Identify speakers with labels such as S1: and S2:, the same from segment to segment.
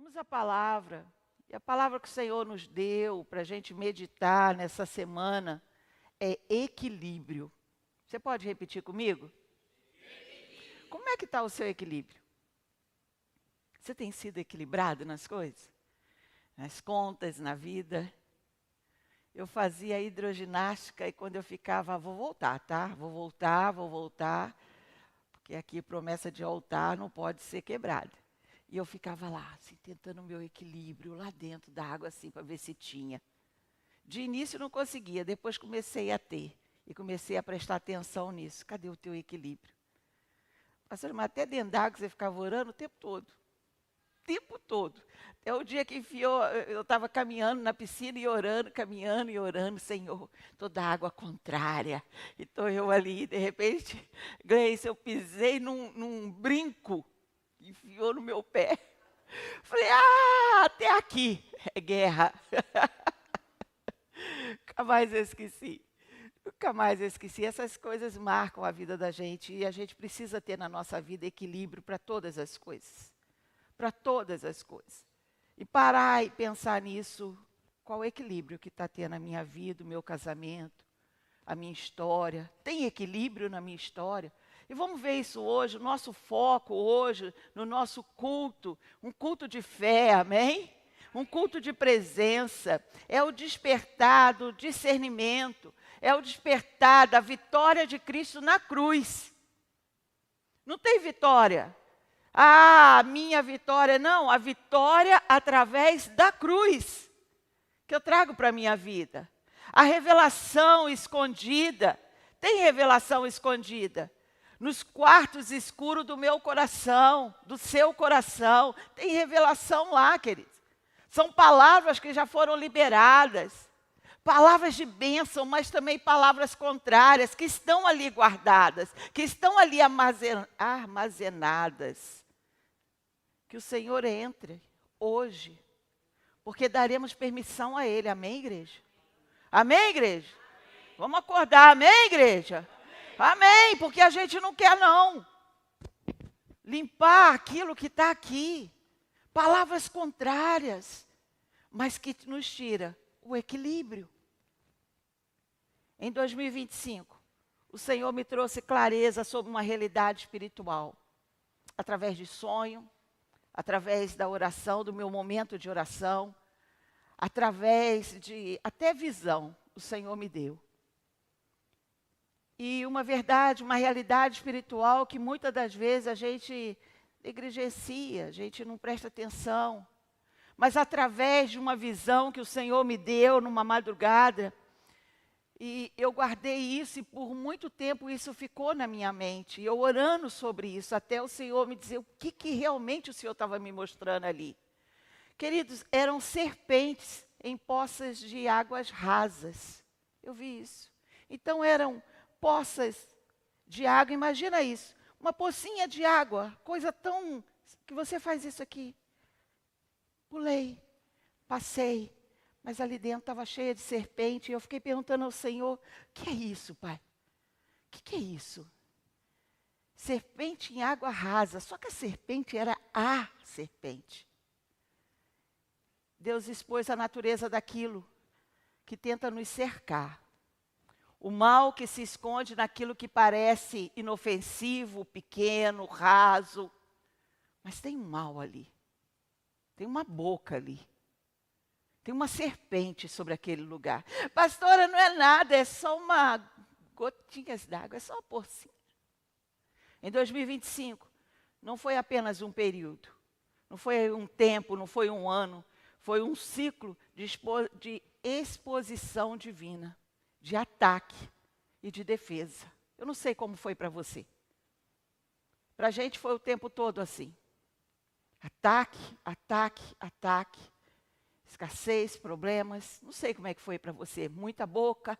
S1: Vamos à palavra. E a palavra que o Senhor nos deu para a gente meditar nessa semana é equilíbrio. Você pode repetir comigo? Como é que está o seu equilíbrio? Você tem sido equilibrado nas coisas? Nas contas, na vida? Eu fazia hidroginástica e quando eu ficava, vou voltar, tá? Vou voltar, porque aqui promessa de altar não pode ser quebrada. E eu ficava lá, assim, tentando o meu equilíbrio lá dentro da água, assim, para ver se tinha. De início não conseguia, depois comecei a ter. E comecei a prestar atenção nisso. Cadê o teu equilíbrio? Pastor, mas até dentro d'água você ficava orando o tempo todo. O tempo todo. Até o dia que enfiou, eu estava caminhando na piscina e orando, caminhando e orando, Senhor, toda água contrária. E estou eu ali, de repente, Gleice, eu pisei num brinco, enfiou no meu pé. Falei, até aqui é guerra. Nunca mais eu esqueci. Nunca mais eu esqueci. Essas coisas marcam a vida da gente e a gente precisa ter na nossa vida equilíbrio para todas as coisas. Para todas as coisas. E parar e pensar nisso, qual o equilíbrio que está tendo a minha vida, o meu casamento, a minha história. Tem equilíbrio na minha história? E vamos ver isso hoje, o nosso foco hoje, no nosso culto, um culto de fé, amém? Um culto de presença, é o despertar do discernimento, é o despertar da vitória de Cristo na cruz. Não tem vitória. A minha vitória, não, a vitória através da cruz, que eu trago para a minha vida. A revelação escondida, tem revelação escondida. Nos quartos escuros do meu coração, do seu coração, tem revelação lá, queridos. São palavras que já foram liberadas. Palavras de bênção, mas também palavras contrárias, que estão ali guardadas, que estão ali armazenadas. Que o Senhor entre hoje, porque daremos permissão a Ele. Amém, igreja? Amém, igreja? Vamos acordar, amém, igreja? Amém, porque a gente não quer não limpar aquilo que está aqui. Palavras contrárias, mas que nos tira o equilíbrio. Em 2025, o Senhor me trouxe clareza sobre uma realidade espiritual. Através de sonho, através da oração, do meu momento de oração, através de até visão, o Senhor me deu. E uma verdade, uma realidade espiritual que muitas das vezes a gente negligencia, a gente não presta atenção. Mas através de uma visão que o Senhor me deu numa madrugada, e eu guardei isso e por muito tempo isso ficou na minha mente. E eu orando sobre isso, até o Senhor me dizer o que realmente o Senhor estava me mostrando ali. Queridos, eram serpentes em poças de águas rasas. Eu vi isso. Então eram poças de água, imagina isso, uma pocinha de água, coisa tão, que você faz isso aqui. Pulei, passei, mas ali dentro estava cheia de serpente, e eu fiquei perguntando ao Senhor, o que é isso, Pai? O que é isso? Serpente em água rasa, só que a serpente era a serpente. Deus expôs a natureza daquilo que tenta nos cercar. O mal que se esconde naquilo que parece inofensivo, pequeno, raso. Mas tem um mal ali. Tem uma boca ali. Tem uma serpente sobre aquele lugar. Pastora, não é nada, é só uma gotinhas d'água, é só uma porcinha. Em 2025, não foi apenas um período. Não foi um tempo, não foi um ano. Foi um ciclo de exposição divina. De ataque e de defesa. Eu não sei como foi para você. Para a gente foi o tempo todo assim. Ataque, ataque, ataque. Escassez, problemas. Não sei como é que foi para você. Muita boca.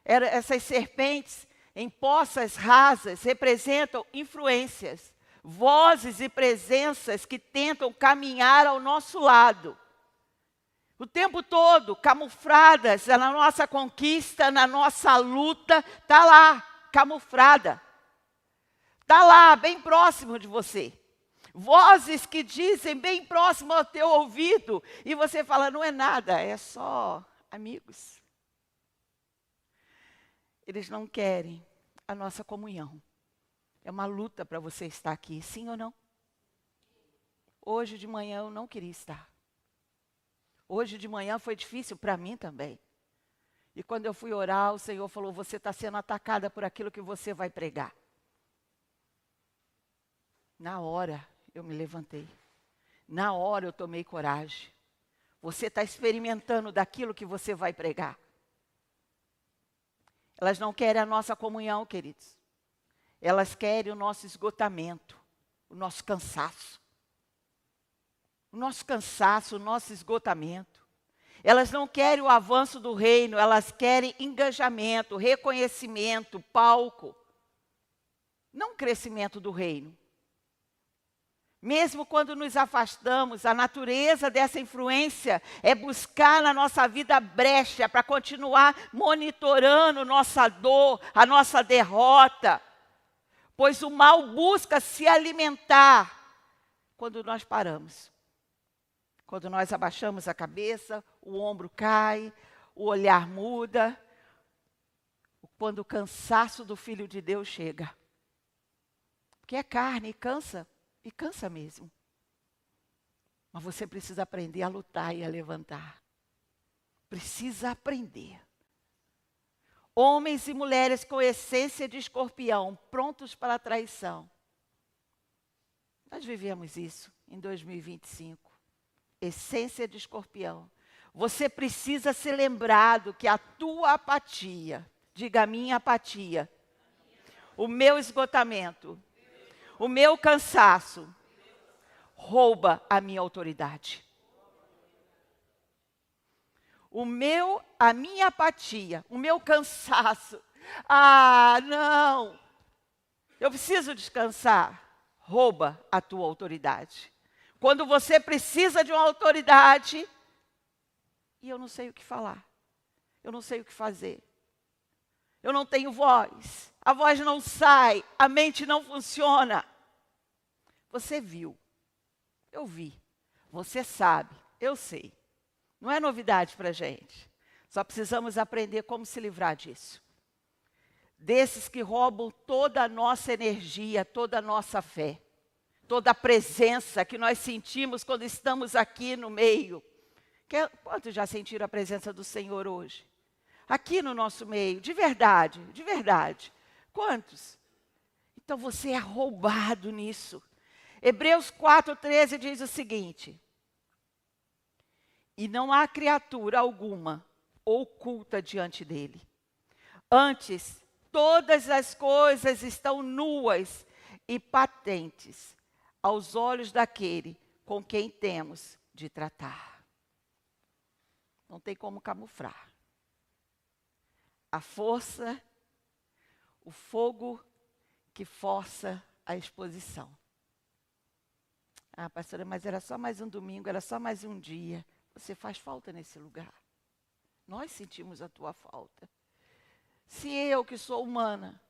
S1: Essas serpentes em poças rasas representam influências, vozes e presenças que tentam caminhar ao nosso lado. O tempo todo, camufladas na nossa conquista, na nossa luta, está lá, camuflada. Está lá, bem próximo de você. Vozes que dizem bem próximo ao teu ouvido, e você fala, não é nada, é só amigos. Eles não querem a nossa comunhão. É uma luta para você estar aqui, sim ou não? Hoje de manhã eu não queria estar. Hoje de manhã foi difícil para mim também. E quando eu fui orar, o Senhor falou, você está sendo atacada por aquilo que você vai pregar. Na hora eu me levantei. Na hora eu tomei coragem. Você está experimentando daquilo que você vai pregar. Elas não querem a nossa comunhão, queridos. Elas querem o nosso esgotamento, o nosso cansaço. O nosso cansaço, o nosso esgotamento. Elas não querem o avanço do reino, elas querem engajamento, reconhecimento, palco. Não crescimento do reino. Mesmo quando nos afastamos, a natureza dessa influência é buscar na nossa vida brecha para continuar monitorando nossa dor, a nossa derrota. Pois o mal busca se alimentar quando nós paramos. Quando nós abaixamos a cabeça, o ombro cai, o olhar muda. Quando o cansaço do Filho de Deus chega. Porque é carne e cansa mesmo. Mas você precisa aprender a lutar e a levantar. Precisa aprender. Homens e mulheres com essência de escorpião, prontos para a traição. Nós vivemos isso em 2025. Essência de escorpião. Você precisa ser lembrado que a tua apatia, diga a minha apatia, o meu esgotamento, o meu cansaço, rouba a minha autoridade. A minha apatia, o meu cansaço. Ah, não, eu preciso descansar. Rouba a tua autoridade. Quando você precisa de uma autoridade, e eu não sei o que falar, eu não sei o que fazer, eu não tenho voz, a voz não sai, a mente não funciona. Você viu, eu vi, você sabe, eu sei. Não é novidade para a gente. Só precisamos aprender como se livrar disso. Desses que roubam toda a nossa energia, toda a nossa fé. Toda a presença que nós sentimos quando estamos aqui no meio. Quantos já sentiram a presença do Senhor hoje? Aqui no nosso meio, de verdade, de verdade. Quantos? Então você é roubado nisso. Hebreus 4:13 diz o seguinte: e não há criatura alguma oculta diante dele. Antes, todas as coisas estão nuas e patentes aos olhos daquele com quem temos de tratar. Não tem como camuflar. A força, o fogo que força a exposição. Ah, pastora, mas era só mais um domingo, era só mais um dia. Você faz falta nesse lugar. Nós sentimos a tua falta. Se eu, que sou humana,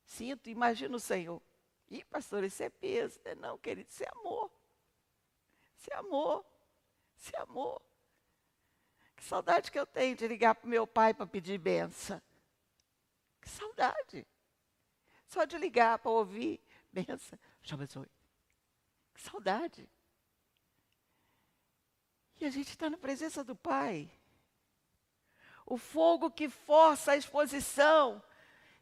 S1: sinto, imagina o Senhor. Ih, pastor, isso é peso. Não, querido, isso é amor. Isso é amor. Isso é amor. Que saudade que eu tenho de ligar para o meu pai para pedir benção. Que saudade. Só de ligar para ouvir benção. Já abençoe. Que saudade. E a gente está na presença do Pai. O fogo que força a exposição.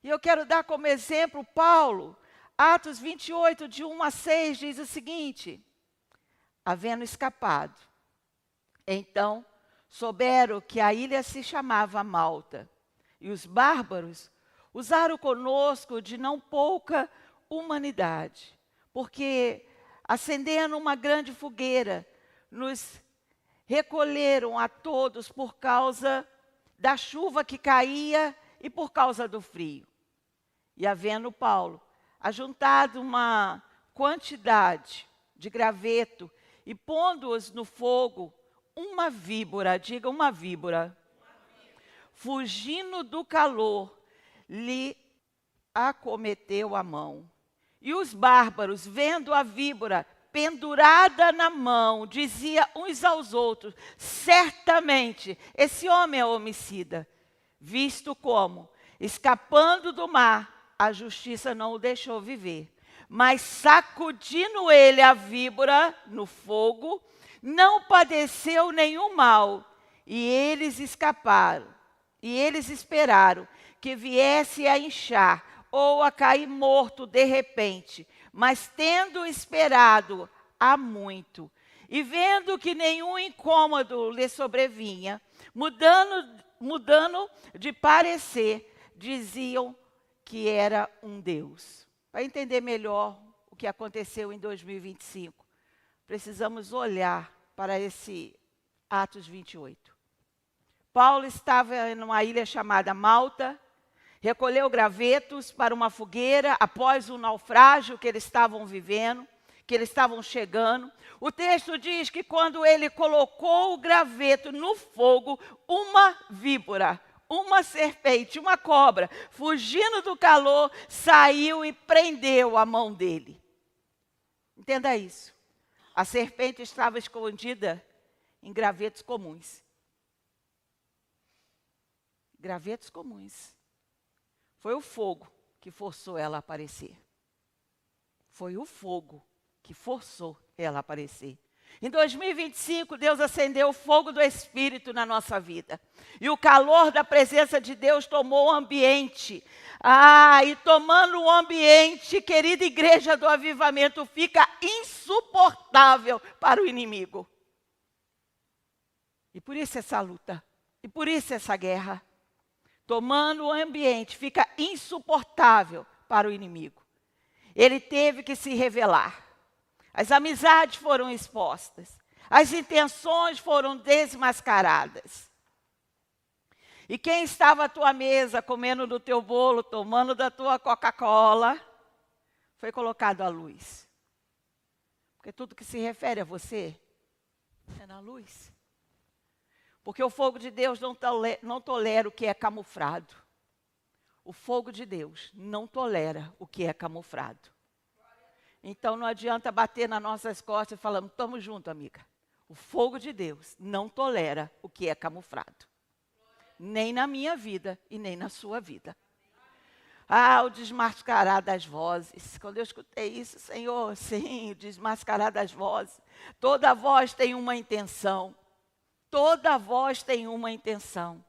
S1: E eu quero dar como exemplo Paulo. Atos 28, de 1 a 6, diz o seguinte: havendo escapado, então souberam que a ilha se chamava Malta, e os bárbaros usaram conosco de não pouca humanidade, porque, acendendo uma grande fogueira, nos recolheram a todos por causa da chuva que caía e por causa do frio. E havendo Paulo ajuntado uma quantidade de graveto e pondo-os no fogo, uma víbora, diga uma víbora, fugindo do calor, lhe acometeu a mão. E os bárbaros, vendo a víbora, pendurada na mão, dizia uns aos outros: certamente esse homem é homicida, visto como, escapando do mar, a justiça não o deixou viver. Mas sacudindo ele a víbora no fogo, não padeceu nenhum mal, e eles escaparam. E eles esperaram que viesse a inchar ou a cair morto de repente. Mas tendo esperado há muito, e vendo que nenhum incômodo lhe sobrevinha, mudando de parecer, diziam que era um Deus. Para entender melhor o que aconteceu em 2025, precisamos olhar para esse Atos 28. Paulo estava em uma ilha chamada Malta, recolheu gravetos para uma fogueira após o naufrágio que eles estavam vivendo, que eles estavam chegando. O texto diz que quando ele colocou o graveto no fogo, uma víbora, uma serpente, uma cobra, fugindo do calor, saiu e prendeu a mão dele. Entenda isso. A serpente estava escondida em gravetos comuns. Gravetos comuns. Foi o fogo que forçou ela a aparecer. Foi o fogo que forçou ela a aparecer. Em 2025, Deus acendeu o fogo do Espírito na nossa vida. E o calor da presença de Deus tomou o ambiente. E tomando o ambiente, querida igreja do avivamento, fica insuportável para o inimigo. E por isso essa luta. E por isso essa guerra. Tomando o ambiente, fica insuportável para o inimigo. Ele teve que se revelar. As amizades foram expostas. As intenções foram desmascaradas. E quem estava à tua mesa, comendo do teu bolo, tomando da tua Coca-Cola, foi colocado à luz. Porque tudo que se refere a você é na luz. Porque o fogo de Deus não tolera o que é camuflado. O fogo de Deus não tolera o que é camuflado. Então não adianta bater nas nossas costas e falando, estamos juntos, amiga. O fogo de Deus não tolera o que é camuflado. Nem na minha vida e nem na sua vida. O desmascarar das vozes. Quando eu escutei isso, Senhor, sim, o desmascarar das vozes. Toda voz tem uma intenção. Toda voz tem uma intenção.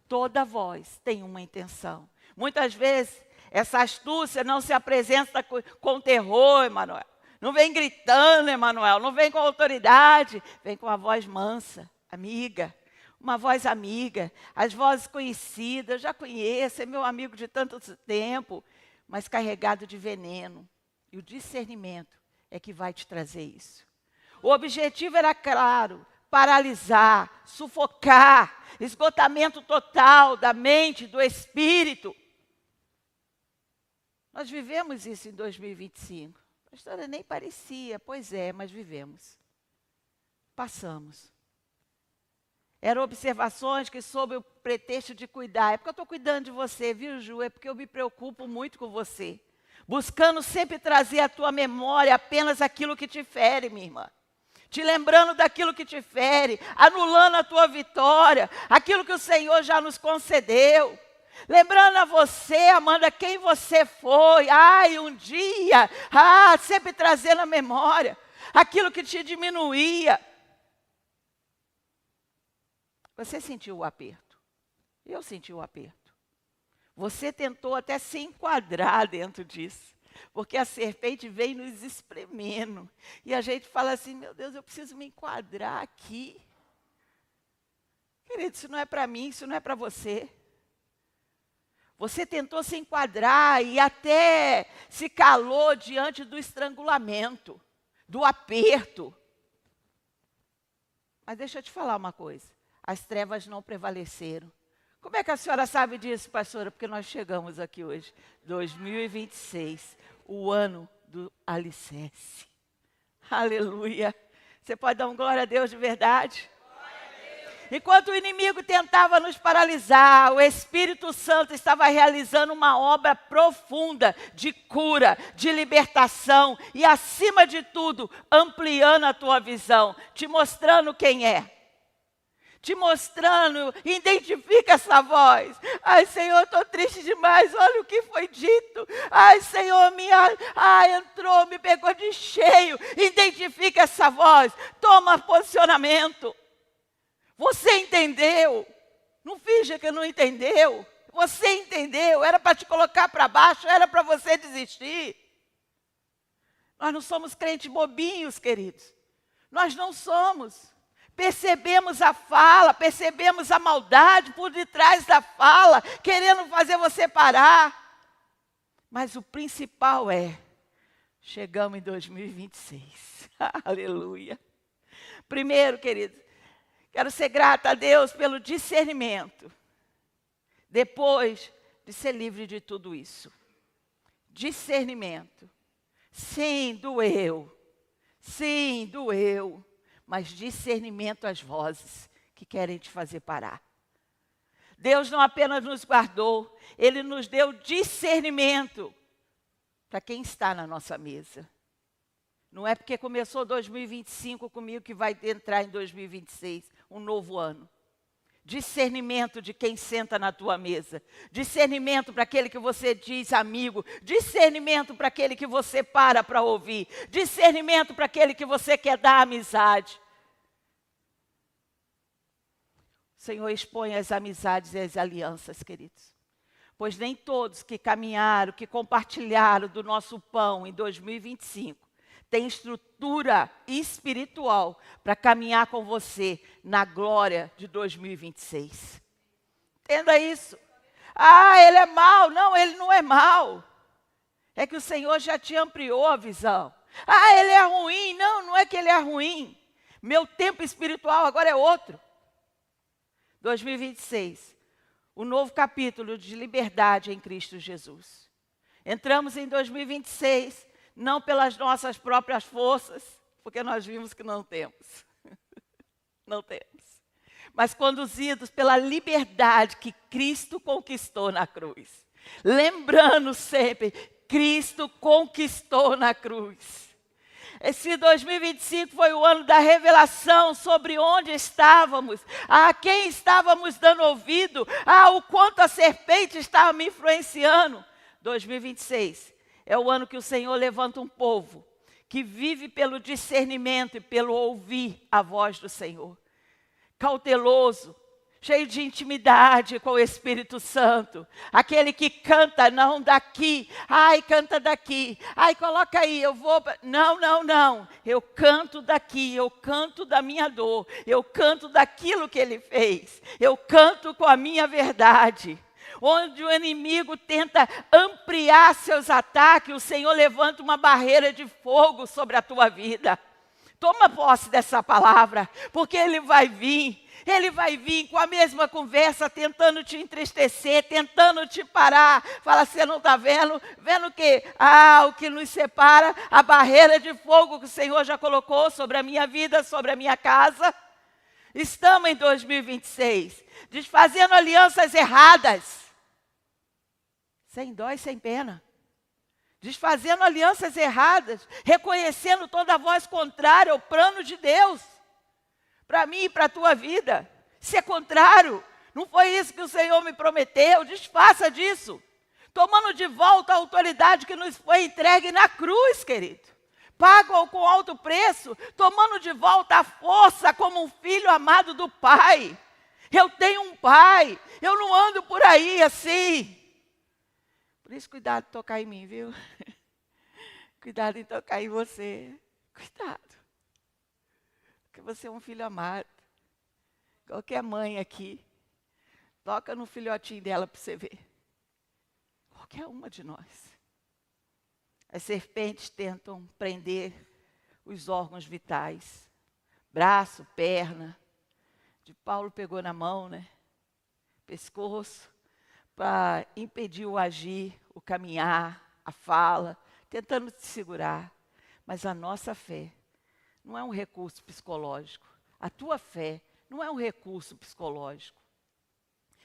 S1: Toda voz tem uma intenção. Muitas vezes, essa astúcia não se apresenta com terror, Emanuel. Não vem gritando, Emanuel. Não vem com autoridade. Vem com a voz mansa, amiga. Uma voz amiga. As vozes conhecidas. Eu já conheço, é meu amigo de tanto tempo. Mas carregado de veneno. E o discernimento é que vai te trazer isso. O objetivo era claro. Paralisar, sufocar, esgotamento total da mente, do espírito. Nós vivemos isso em 2025. A história nem parecia, pois é, mas vivemos. Passamos. Eram observações que sob o pretexto de cuidar. É porque eu estou cuidando de você, viu, Ju? É porque eu me preocupo muito com você. Buscando sempre trazer à tua memória apenas aquilo que te fere, minha irmã. Te lembrando daquilo que te fere, anulando a tua vitória, aquilo que o Senhor já nos concedeu. Lembrando a você, Amanda, quem você foi. Um dia, sempre trazendo a memória, aquilo que te diminuía. Você sentiu o aperto. Eu senti o aperto. Você tentou até se enquadrar dentro disso. Porque a serpente vem nos espremendo. E a gente fala assim, meu Deus, eu preciso me enquadrar aqui. Querido, isso não é para mim, isso não é para você. Você tentou se enquadrar e até se calou diante do estrangulamento, do aperto. Mas deixa eu te falar uma coisa. As trevas não prevaleceram. Como é que a senhora sabe disso, pastora? Porque nós chegamos aqui hoje, 2026, o ano do alicerce. Aleluia. Você pode dar um glória a Deus de verdade? Enquanto o inimigo tentava nos paralisar, o Espírito Santo estava realizando uma obra profunda de cura, de libertação e, acima de tudo, ampliando a tua visão, te mostrando quem é. Te mostrando, identifica essa voz. Ai, Senhor, estou triste demais, olha o que foi dito. Ai, Senhor, entrou, me pegou de cheio. Identifica essa voz, toma posicionamento. Você entendeu? Não finja que não entendeu. Você entendeu, era para te colocar para baixo, era para você desistir. Nós não somos crentes bobinhos, queridos. Nós não somos. Percebemos a fala, percebemos a maldade por detrás da fala, querendo fazer você parar. Mas o principal chegamos em 2026. Aleluia. Primeiro, queridos, quero ser grata a Deus pelo discernimento. Depois de ser livre de tudo isso. Discernimento. Sim, doeu. Sim, doeu. Mas discernimento às vozes que querem te fazer parar. Deus não apenas nos guardou, Ele nos deu discernimento para quem está na nossa mesa. Não é porque começou 2025 comigo que vai entrar em 2026, um novo ano. Discernimento de quem senta na tua mesa. Discernimento para aquele que você diz amigo. Discernimento para aquele que você para ouvir. Discernimento para aquele que você quer dar amizade. O Senhor expõe as amizades e as alianças, queridos. Pois nem todos que caminharam, que compartilharam do nosso pão em 2025, tem estrutura espiritual para caminhar com você na glória de 2026. Entenda isso. Ah, ele é mau. Não, ele não é mau. É que o Senhor já te ampliou a visão. Ah, ele é ruim. Não, não é que ele é ruim. Meu tempo espiritual agora é outro. 2026, o novo capítulo de liberdade em Cristo Jesus. Entramos em 2026, não pelas nossas próprias forças, porque nós vimos que não temos. Não temos. Mas conduzidos pela liberdade que Cristo conquistou na cruz. Lembrando sempre, Cristo conquistou na cruz. Esse 2025 foi o ano da revelação sobre onde estávamos, a quem estávamos dando ouvido, o quanto a serpente estava me influenciando. 2026 é o ano que o Senhor levanta um povo que vive pelo discernimento e pelo ouvir a voz do Senhor. Cauteloso, cheio de intimidade com o Espírito Santo. Aquele que canta, não daqui. Ai, canta daqui. Ai, coloca aí, eu vou... Não, não, não. Eu canto daqui, eu canto da minha dor. Eu canto daquilo que Ele fez. Eu canto com a minha verdade. Onde o inimigo tenta ampliar seus ataques, o Senhor levanta uma barreira de fogo sobre a tua vida. Toma posse dessa palavra, porque Ele vai vir. Ele vai vir com a mesma conversa, tentando te entristecer, tentando te parar. Fala, você não está vendo? Vendo o quê? O que nos separa, a barreira de fogo que o Senhor já colocou sobre a minha vida, sobre a minha casa. Estamos em 2026, desfazendo alianças erradas. Sem dó e sem pena. Desfazendo alianças erradas, reconhecendo toda a voz contrária ao plano de Deus. Para mim e para a tua vida. Se é contrário, não foi isso que o Senhor me prometeu, desfaça disso. Tomando de volta a autoridade que nos foi entregue na cruz, querido. Pago com alto preço, tomando de volta a força como um filho amado do Pai. Eu tenho um Pai, eu não ando por aí assim. Por isso, cuidado de tocar em mim, viu? Cuidado em tocar em você. Cuidado. Porque você é um filho amado. Qualquer mãe aqui, toca no filhotinho dela para você ver. Qualquer uma de nós. As serpentes tentam prender os órgãos vitais. Braço, perna. De Paulo pegou na mão, né? Pescoço. Para impedir o agir, o caminhar, a fala, tentando te segurar. Mas a nossa fé não é um recurso psicológico. A tua fé não é um recurso psicológico.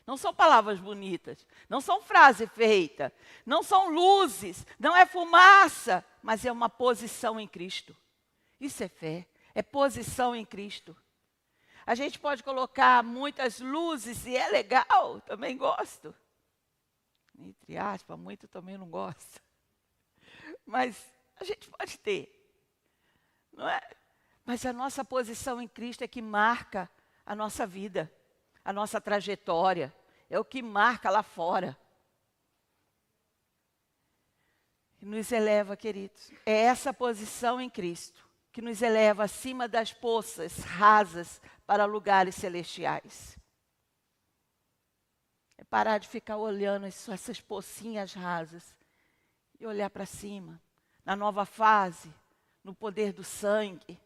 S1: Não são palavras bonitas, não são frases feitas, não são luzes, não é fumaça, mas é uma posição em Cristo. Isso é fé, é posição em Cristo. A gente pode colocar muitas luzes e é legal, também gosto. Entre aspas, muito também não gosto. Mas a gente pode ter, não é? Mas a nossa posição em Cristo é que marca a nossa vida, a nossa trajetória, é o que marca lá fora. E nos eleva, queridos. É essa posição em Cristo que nos eleva acima das poças rasas para lugares celestiais. É parar de ficar olhando essas pocinhas rasas e olhar para cima, na nova fase, no poder do sangue.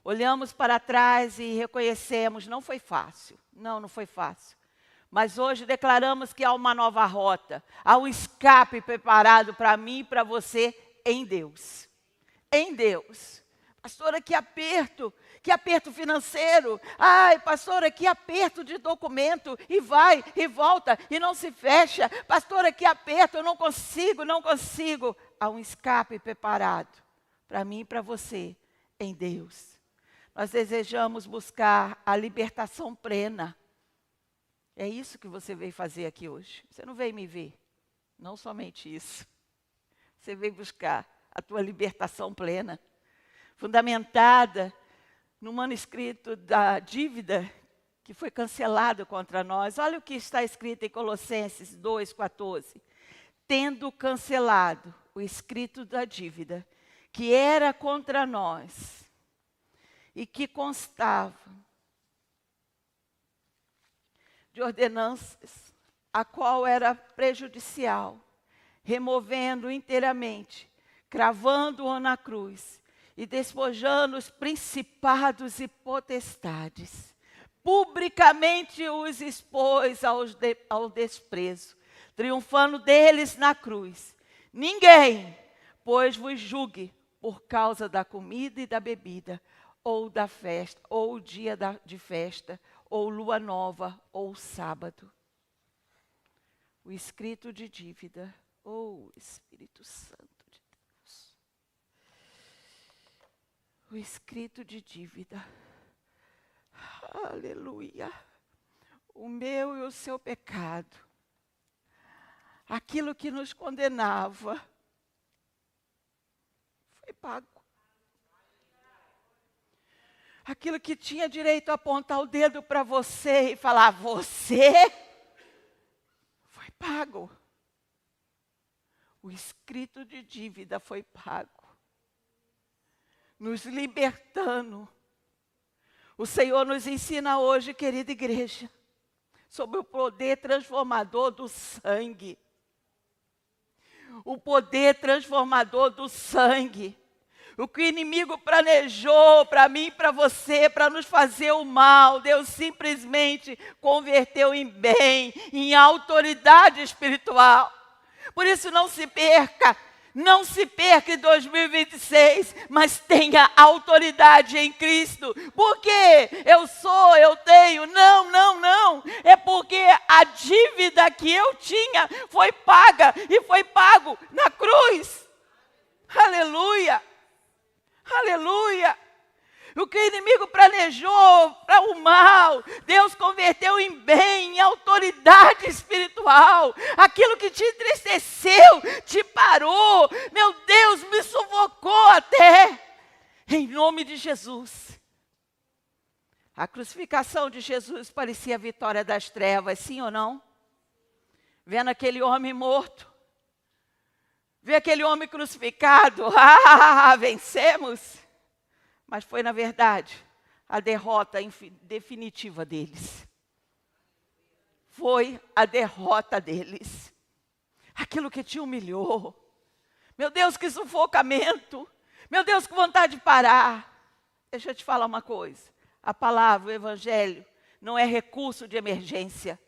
S1: Olhamos para trás e reconhecemos, não foi fácil. Não foi fácil. Mas hoje declaramos que há uma nova rota, há um escape preparado para mim e para você em Deus. Em Deus. Pastora, que aperto financeiro. Ai, pastora, que aperto de documento. E vai, e volta, e não se fecha. Pastora, que aperto, eu não consigo. Há um escape preparado para mim e para você em Deus. Nós desejamos buscar a libertação plena. É isso que você veio fazer aqui hoje. Você não veio me ver. Não somente isso. Você veio buscar a tua libertação plena, fundamentada no manuscrito da dívida que foi cancelado contra nós. Olha o que está escrito em Colossenses 2,14. Tendo cancelado o escrito da dívida que era contra nós e que constava de ordenanças, a qual era prejudicial, removendo inteiramente, cravando-o na cruz e despojando os principados e potestades. Publicamente os expôs ao desprezo, triunfando deles na cruz. Ninguém, pois, vos julgue por causa da comida e da bebida, ou da festa, ou o dia de festa, ou lua nova, ou sábado. O escrito de dívida, Espírito Santo de Deus. O escrito de dívida. Aleluia. O meu e o seu pecado. Aquilo que nos condenava foi pago. Aquilo que tinha direito a apontar o dedo para você e falar, você foi pago. O escrito de dívida foi pago. Nos libertando. O Senhor nos ensina hoje, querida igreja, sobre o poder transformador do sangue. O poder transformador do sangue. O que o inimigo planejou para mim e para você, para nos fazer o mal, Deus simplesmente converteu em bem, em autoridade espiritual. Por isso não se perca em 2026, mas tenha autoridade em Cristo. Porque eu tenho. Não. É porque a dívida que eu tinha foi paga e foi pago na cruz. Aleluia. Aleluia! O que o inimigo planejou para o mal, Deus converteu em bem, em autoridade espiritual. Aquilo que te entristeceu, te parou, meu Deus, me sufocou até. Em nome de Jesus. A crucificação de Jesus parecia a vitória das trevas, sim ou não? Vendo aquele homem morto. Ver aquele homem crucificado, vencemos. Mas foi, na verdade, a derrota definitiva deles. Foi a derrota deles. Aquilo que te humilhou. Meu Deus, que sufocamento. Meu Deus, que vontade de parar. Deixa eu te falar uma coisa. A palavra, o evangelho, não é recurso de emergência.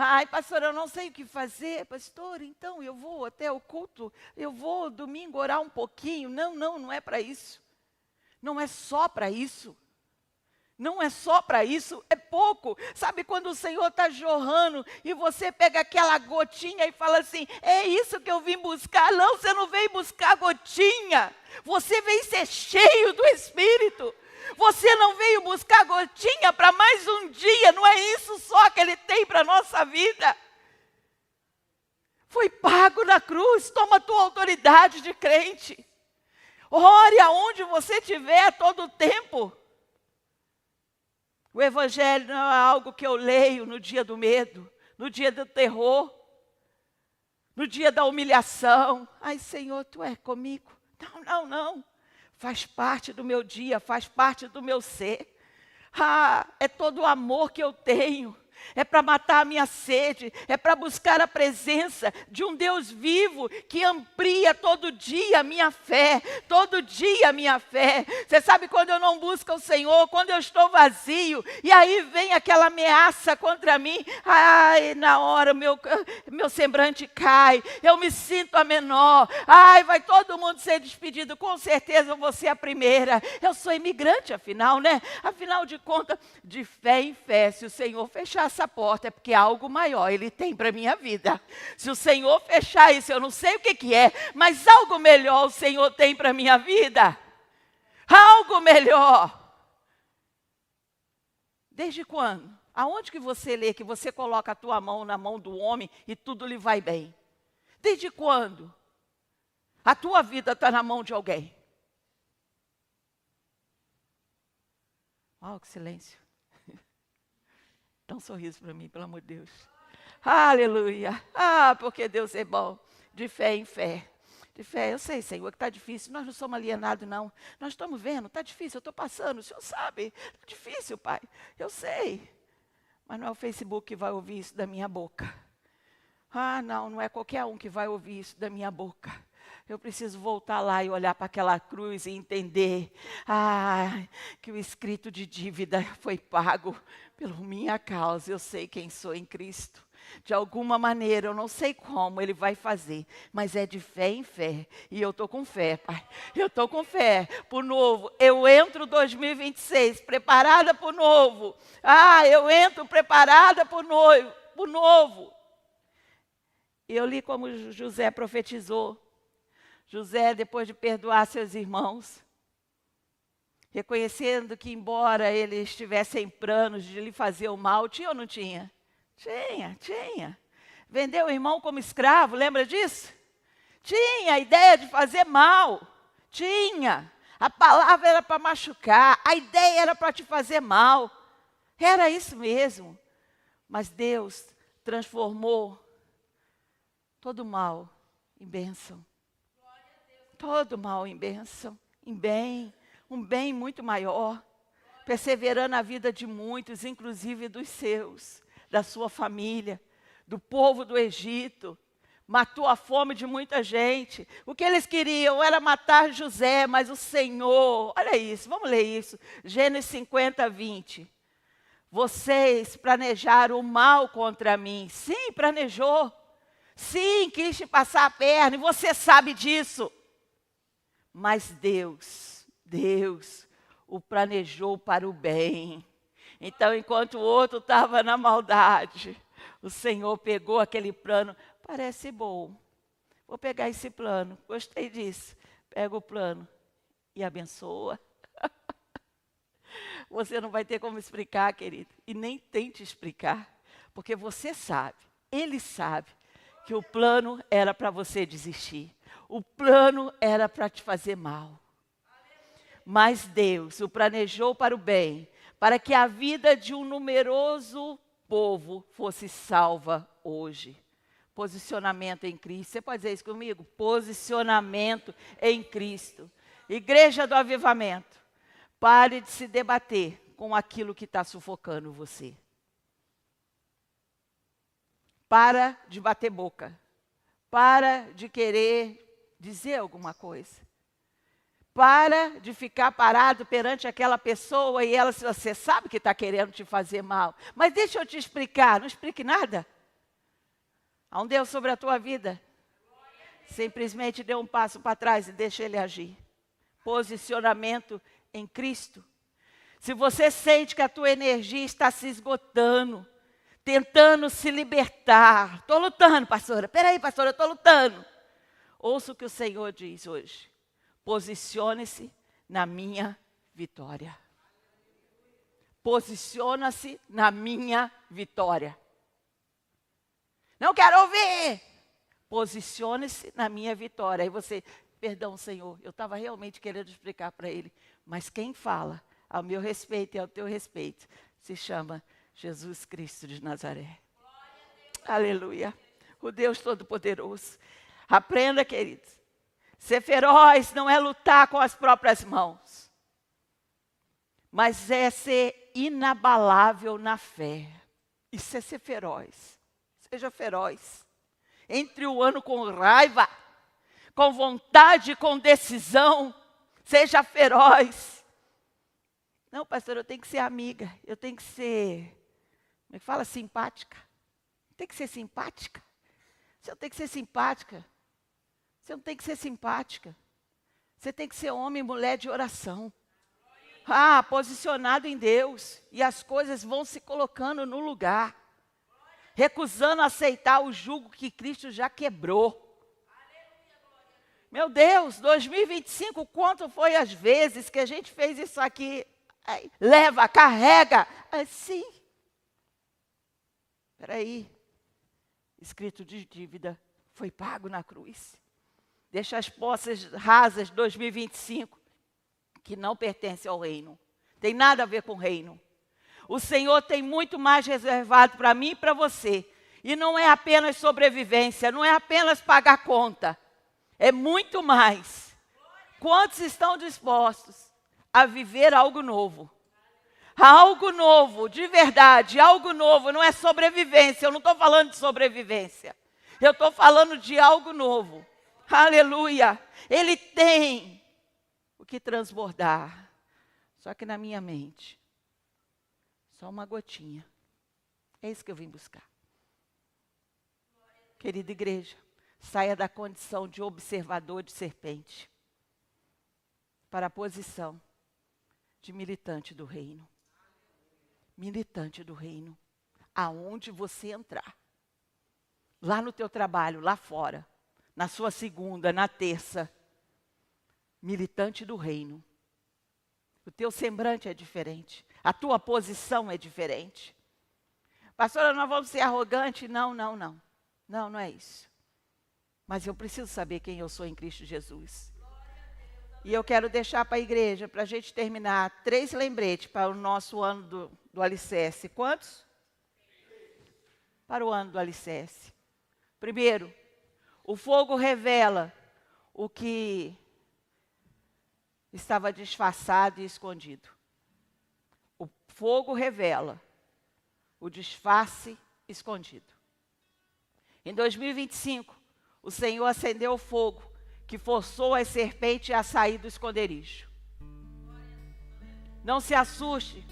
S1: Ai, pastor, eu não sei o que fazer. Pastor, então eu vou até o culto, eu vou domingo orar um pouquinho. Não é para isso. Não é só para isso. Não é só para isso, é pouco. Sabe quando o Senhor está jorrando e você pega aquela gotinha e fala assim, é isso que eu vim buscar. Não, você não veio buscar gotinha. Você veio ser cheio do Espírito. Você não veio buscar gotinha para mais um dia. Não é isso só que Ele tem para a nossa vida. Foi pago na cruz. Toma a tua autoridade de crente. Ore aonde você estiver a todo tempo. O Evangelho não é algo que eu leio no dia do medo, no dia do terror, no dia da humilhação. Ai, Senhor, Tu é comigo. Não, não, não. Faz parte do meu dia, faz parte do meu ser. É todo o amor que eu tenho. É para matar a minha sede, é para buscar a presença de um Deus vivo que amplia todo dia a minha fé, todo dia a minha fé. Você sabe quando eu não busco o Senhor, quando eu estou vazio, e aí vem aquela ameaça contra mim, ai, na hora meu semblante cai, eu me sinto a menor, ai, vai todo mundo ser despedido, com certeza eu vou ser a primeira. Eu sou imigrante afinal, né? Afinal de contas, de fé em fé, se o Senhor fechar essa porta, é porque algo maior Ele tem para a minha vida. Se o Senhor fechar isso, eu não sei o que é, mas algo melhor o Senhor tem para a minha vida. Algo melhor. Desde quando? Aonde que você lê que você coloca a tua mão na mão do homem e tudo lhe vai bem? Desde quando? A tua vida está na mão de alguém. Que silêncio. Dá um sorriso para mim, pelo amor de Deus. Aleluia. Porque Deus é bom. De fé em fé. De fé, eu sei, Senhor, que está difícil. Nós não somos alienados, não. Nós estamos vendo, está difícil, eu estou passando. O Senhor sabe. Está difícil, Pai. Eu sei. Mas não é o Facebook que vai ouvir isso da minha boca. Não é qualquer um que vai ouvir isso da minha boca. Eu preciso voltar lá e olhar para aquela cruz e entender que o escrito de dívida foi pago pela minha causa. Eu sei quem sou em Cristo. De alguma maneira, eu não sei como Ele vai fazer, mas é de fé em fé. E eu estou com fé, Pai. Eu estou com fé para o novo. Eu entro 2026 preparada para o novo. Eu entro preparada para o novo. E eu li como José profetizou. José, depois de perdoar seus irmãos, reconhecendo que embora ele estivesse em planos de lhe fazer o mal, tinha ou não tinha? Tinha. Vendeu o irmão como escravo, lembra disso? Tinha a ideia de fazer mal. Tinha. A palavra era para machucar, a ideia era para te fazer mal. Era isso mesmo. Mas Deus transformou todo mal em bênção. Todo mal em bênção, em bem, um bem muito maior, perseverando a vida de muitos, inclusive dos seus, da sua família, do povo do Egito. Matou a fome de muita gente. O que eles queriam era matar José, mas o Senhor, olha isso, vamos ler isso, Gênesis 50, 20. Vocês planejaram o mal contra mim. Sim, planejou. Sim, quis te passar a perna, e você sabe disso. Mas Deus o planejou para o bem. Então, enquanto o outro estava na maldade, o Senhor pegou aquele plano. Parece bom. Vou pegar esse plano. Gostei disso. Pega o plano e abençoa. Você não vai ter como explicar, querido. E nem tente explicar. Porque você sabe, Ele sabe, que o plano era para você desistir. O plano era para te fazer mal. Mas Deus o planejou para o bem, para que a vida de um numeroso povo fosse salva hoje. Posicionamento em Cristo. Você pode dizer isso comigo? Posicionamento em Cristo. Igreja do Avivamento, pare de se debater com aquilo que está sufocando você. Para de bater boca. Para de querer dizer alguma coisa. Para de ficar parado perante aquela pessoa e ela, você sabe que está querendo te fazer mal. Mas deixa eu te explicar, não explique nada. Há um Deus sobre a tua vida. Simplesmente dê um passo para trás e deixa Ele agir. Posicionamento em Cristo. Se você sente que a tua energia está se esgotando, tentando se libertar. Estou lutando, pastora. Peraí, pastora, eu estou lutando. Ouça o que o Senhor diz hoje. Posicione-se na minha vitória. Posiciona-se na minha vitória. Não quero ouvir. Posicione-se na minha vitória. Aí você, perdão, Senhor, eu estava realmente querendo explicar para ele. Mas quem fala ao meu respeito e ao teu respeito se chama Jesus Cristo de Nazaré. Aleluia. O Deus Todo-Poderoso. Aprenda, queridos. Ser feroz não é lutar com as próprias mãos, mas é ser inabalável na fé. Isso é ser feroz. Seja feroz. Entre o ano com raiva, com vontade, com decisão. Seja feroz. Não, pastor, eu tenho que ser amiga. Eu tenho que ser, como é que fala? Simpática. Tem que ser simpática. Você não tem que ser simpática. Você não tem que ser simpática. Você tem que ser homem e mulher de oração. Posicionado em Deus. E as coisas vão se colocando no lugar. Recusando aceitar o jugo que Cristo já quebrou. Meu Deus, 2025, quanto foi as vezes que a gente fez isso aqui? Aí, leva, carrega. Assim. Espera aí. Escrito de dívida foi pago na cruz. Deixa as posses rasas de 2025, que não pertencem ao reino. Tem nada a ver com o reino. O Senhor tem muito mais reservado para mim e para você. E não é apenas sobrevivência, não é apenas pagar conta. É muito mais. Quantos estão dispostos a viver algo novo? Algo novo, de verdade, algo novo. Não é sobrevivência, eu não estou falando de sobrevivência. Eu estou falando de algo novo. Aleluia. Ele tem o que transbordar. Só que na minha mente, só uma gotinha. É isso que eu vim buscar. Querida igreja, saia da condição de observador de serpente para a posição de militante do reino. Militante do reino. Aonde você entrar. Lá no teu trabalho, lá fora. Na sua segunda, na terça. Militante do reino. O teu semblante é diferente. A tua posição é diferente. Pastora, nós vamos ser arrogantes? Não, não, não. Não, não é isso. Mas eu preciso saber quem eu sou em Cristo Jesus. E eu quero deixar para a igreja, para a gente terminar, 3 lembretes para o nosso ano do alicerce. Quantos? Para o ano do alicerce. Primeiro, o fogo revela o que estava disfarçado e escondido. O fogo revela o disfarce escondido. Em 2025, o Senhor acendeu o fogo que forçou as serpentes a sair do esconderijo. Não se assuste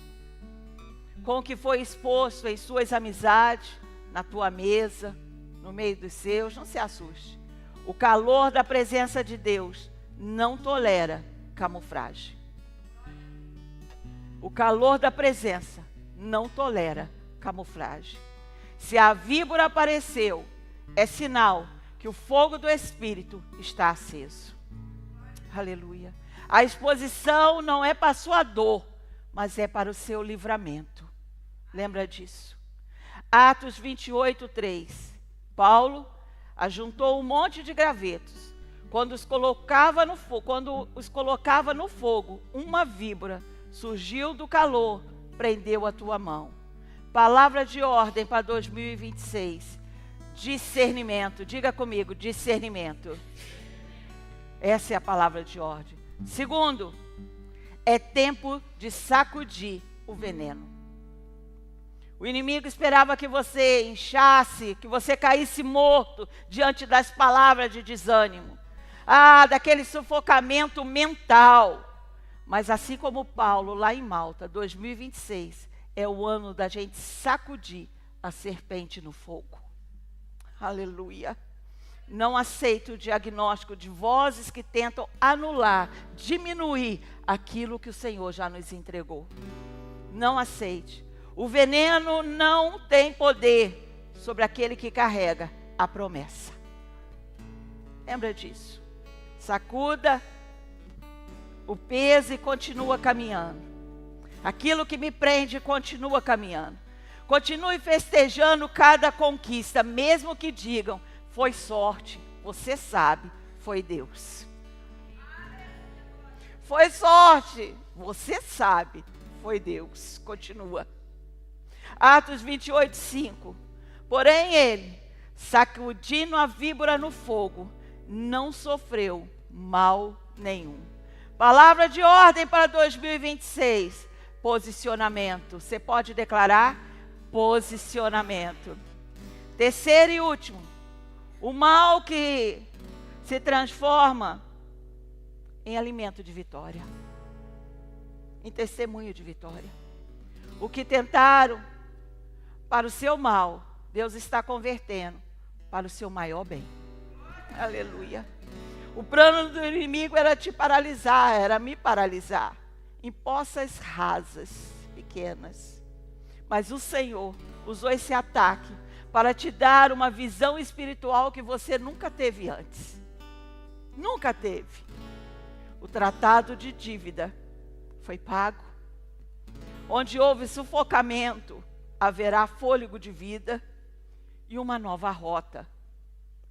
S1: com o que foi exposto em suas amizades, na tua mesa, no meio dos seus. Não se assuste. O calor da presença de Deus não tolera camuflagem. O calor da presença não tolera camuflagem. Se a víbora apareceu, é sinal que o fogo do Espírito está aceso. Aleluia. A exposição não é para a sua dor, mas é para o seu livramento. Lembra disso? Atos 28, 3. Paulo ajuntou um monte de gravetos. Quando os colocava no fogo, uma víbora surgiu do calor, prendeu a tua mão. Palavra de ordem para 2026. Discernimento. Diga comigo, discernimento. Essa é a palavra de ordem. Segundo, é tempo de sacudir o veneno. O inimigo esperava que você inchasse, que você caísse morto diante das palavras de desânimo. Daquele sufocamento mental. Mas assim como Paulo, lá em Malta, 2026, é o ano da gente sacudir a serpente no fogo. Aleluia. Não aceito o diagnóstico de vozes que tentam anular, diminuir aquilo que o Senhor já nos entregou. Não aceite. O veneno não tem poder sobre aquele que carrega a promessa. Lembra disso. Sacuda o peso e continua caminhando. Aquilo que me prende continua caminhando. Continue festejando cada conquista, mesmo que digam, foi sorte. Você sabe, foi Deus. Foi sorte. Você sabe, foi Deus. Continua. Atos 28, 5. Porém ele, sacudindo a víbora no fogo, não sofreu mal nenhum. Palavra de ordem para 2026. Posicionamento. Você pode declarar? Posicionamento. Terceiro e último. O mal que se transforma em alimento de vitória. Em testemunho de vitória. O que tentaram para o seu mal, Deus está convertendo para o seu maior bem. Aleluia. O plano do inimigo era te paralisar, era me paralisar. Em poças rasas, pequenas. Mas o Senhor usou esse ataque para te dar uma visão espiritual que você nunca teve antes. Nunca teve. O tratado de dívida foi pago. Onde houve sufocamento, haverá fôlego de vida e uma nova rota.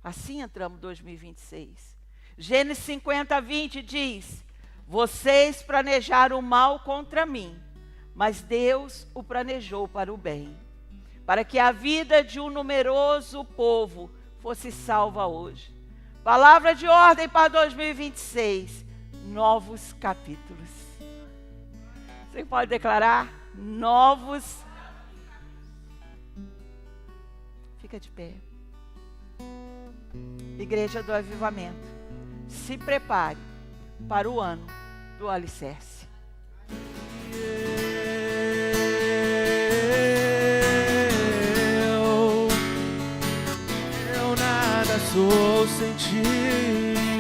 S1: Assim entramos em 2026. Gênesis 50, 20 diz: vocês planejaram o mal contra mim, mas Deus o planejou para o bem, para que a vida de um numeroso povo fosse salva hoje. Palavra de ordem para 2026, novos capítulos. Você pode declarar novos. Fica de pé. Igreja do Avivamento, se prepare para o ano do alicerce.
S2: Eu nada sou sem ti.